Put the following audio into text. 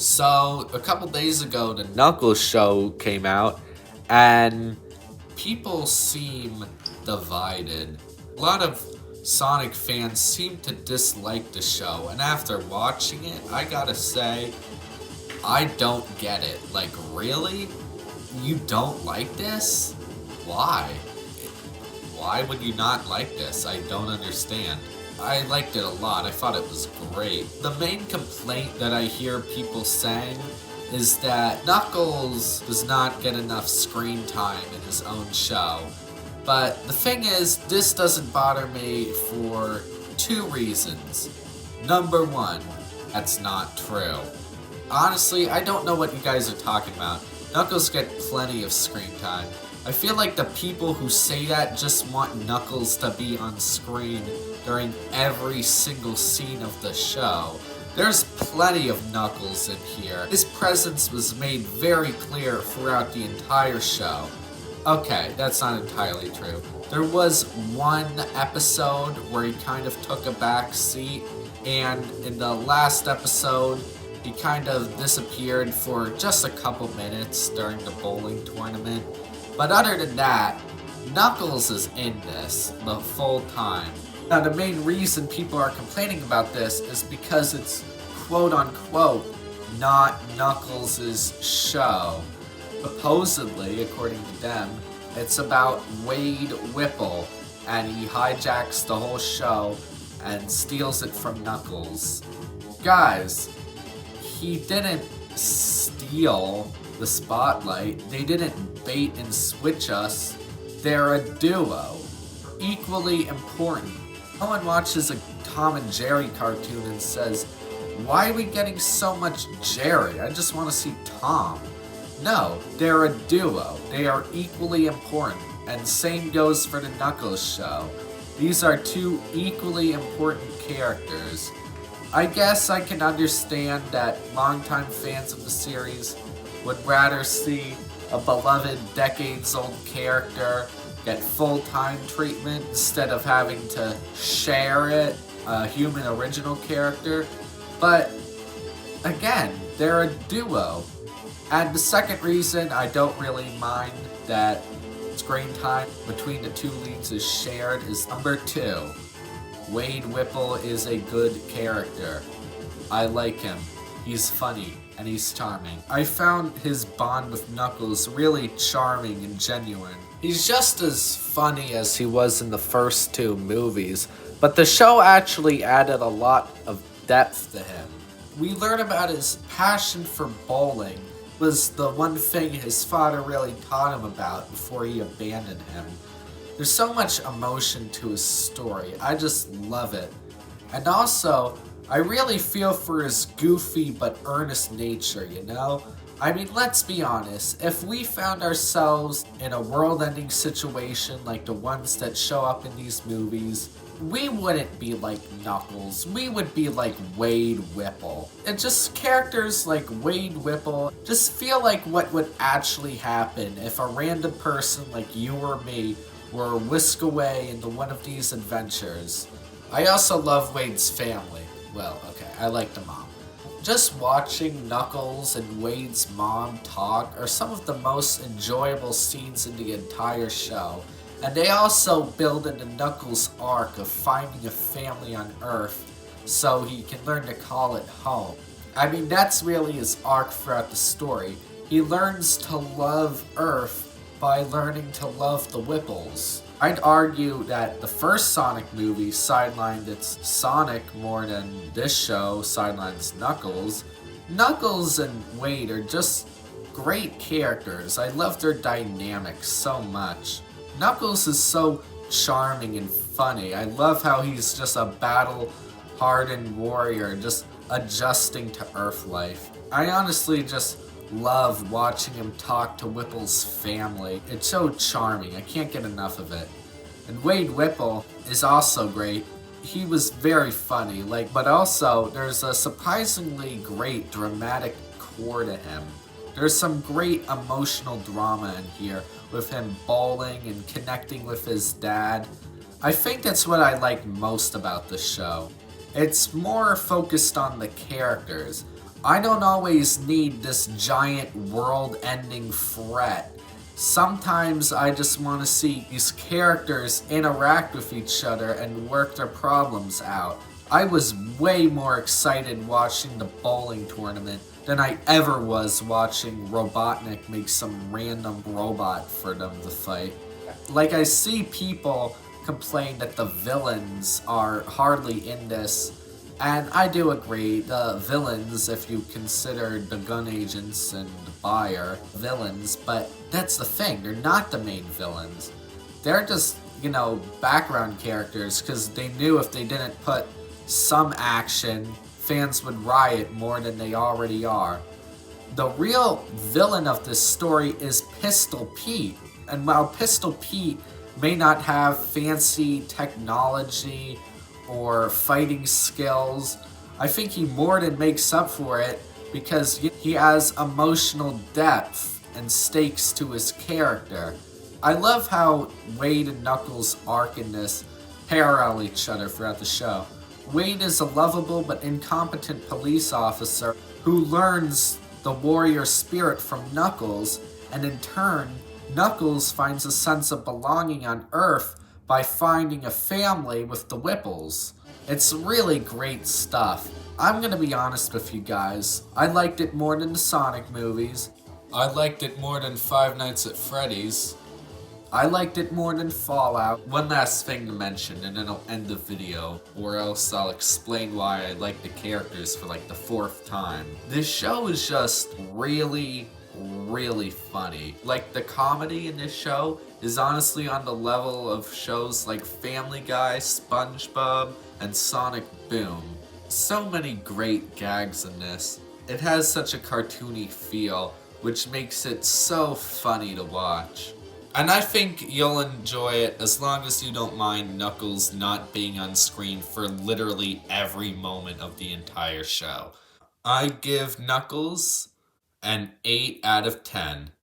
So, a couple days ago, the Knuckles show came out, and people seem divided. A lot of Sonic fans seem to dislike the show, and after watching it, I gotta say, I don't get it. Like, really? You don't like this? Why? Why would you not like this? I don't understand. I liked it a lot. I thought it was great. The main complaint that I hear people saying is that Knuckles does not get enough screen time in his own show. But the thing is, this doesn't bother me for two reasons. Number one, that's not true. Honestly, I don't know what you guys are talking about. Knuckles get plenty of screen time. I feel like the people who say that just want Knuckles to be on screen during every single scene of the show. There's plenty of Knuckles in here. His presence was made very clear throughout the entire show. Okay, that's not entirely true. There was one episode where he kind of took a back seat, and in the last episode, he kind of disappeared for just a couple minutes during the bowling tournament. But other than that, Knuckles is in this the full time. Now, the main reason people are complaining about this is because it's quote unquote not Knuckles' show. Supposedly, according to them, it's about Wade Whipple, and he hijacks the whole show and steals it from Knuckles. Guys, he didn't steal the spotlight. They didn't bait and switch us. They're a duo. Equally important. No one watches a Tom and Jerry cartoon and says, "Why are we getting so much Jerry? I just want to see Tom." No, they're a duo. They are equally important. And same goes for the Knuckles show. These are two equally important characters. I guess I can understand that longtime fans of the series would rather see a beloved decades-old character get full-time treatment instead of having to share it, a human original character. But again, they're a duo. And the second reason I don't really mind that screen time between the two leads is shared is number two. Wade Whipple is a good character. I like him. He's funny and he's charming. I found his bond with Knuckles really charming and genuine. He's just as funny as he was in the first two movies, but the show actually added a lot of depth to him. We learn about his passion for bowling was the one thing his father really taught him about before he abandoned him. There's so much emotion to his story. I just love it. And also, I really feel for his goofy but earnest nature, you know? I mean, let's be honest. If we found ourselves in a world-ending situation like the ones that show up in these movies, we wouldn't be like Knuckles. We would be like Wade Whipple. And just characters like Wade Whipple just feel like what would actually happen if a random person like you or me were whisked away into one of these adventures. I also love Wade's family. Well, okay, I like the mom. Just watching Knuckles and Wade's mom talk are some of the most enjoyable scenes in the entire show. And they also build into Knuckles' arc of finding a family on Earth so he can learn to call it home. I mean, that's really his arc throughout the story. He learns to love Earth by learning to love the Whipples. I'd argue that the first Sonic movie sidelined its Sonic more than this show sidelines Knuckles. Knuckles and Wade are just great characters. I love their dynamic so much. Knuckles is so charming and funny. I love how he's just a battle-hardened warrior, just adjusting to Earth life. I honestly just love watching him talk to Whipple's family. It's so charming. I can't get enough of it. And Wade Whipple is also great. He was very funny, but also there's a surprisingly great dramatic core to him. There's some great emotional drama in here with him bowling and connecting with his dad. I think that's what I like most about the show. It's more focused on the characters. I don't always need this giant world-ending threat. Sometimes I just want to see these characters interact with each other and work their problems out. I was way more excited watching the bowling tournament than I ever was watching Robotnik make some random robot for them to fight. Like, I see people complain that the villains are hardly in this, and I do agree, the villains, if you consider the gun agents and the buyer villains, but that's the thing, they're not the main villains. They're just, background characters, because they knew if they didn't put some action, fans would riot more than they already are. The real villain of this story is Pistol Pete. And while Pistol Pete may not have fancy technology or fighting skills, I think he more than makes up for it because he has emotional depth and stakes to his character. I love how Wade and Knuckles' arc in this parallel each other throughout the show. Wade is a lovable but incompetent police officer who learns the warrior spirit from Knuckles, and in turn, Knuckles finds a sense of belonging on Earth by finding a family with the Whipples. It's really great stuff. I'm gonna be honest with you guys, I liked it more than the Sonic movies. I liked it more than Five Nights at Freddy's. I liked it more than Fallout. One last thing to mention, and then I'll end the video, or else I'll explain why I like the characters for like the 4th time. This show is just really funny. Like, the comedy in this show is honestly on the level of shows like Family Guy, SpongeBob, and Sonic Boom. So many great gags in this. It has such a cartoony feel, which makes it so funny to watch. And I think you'll enjoy it as long as you don't mind Knuckles not being on screen for literally every moment of the entire show. I give Knuckles an 8 out of 10.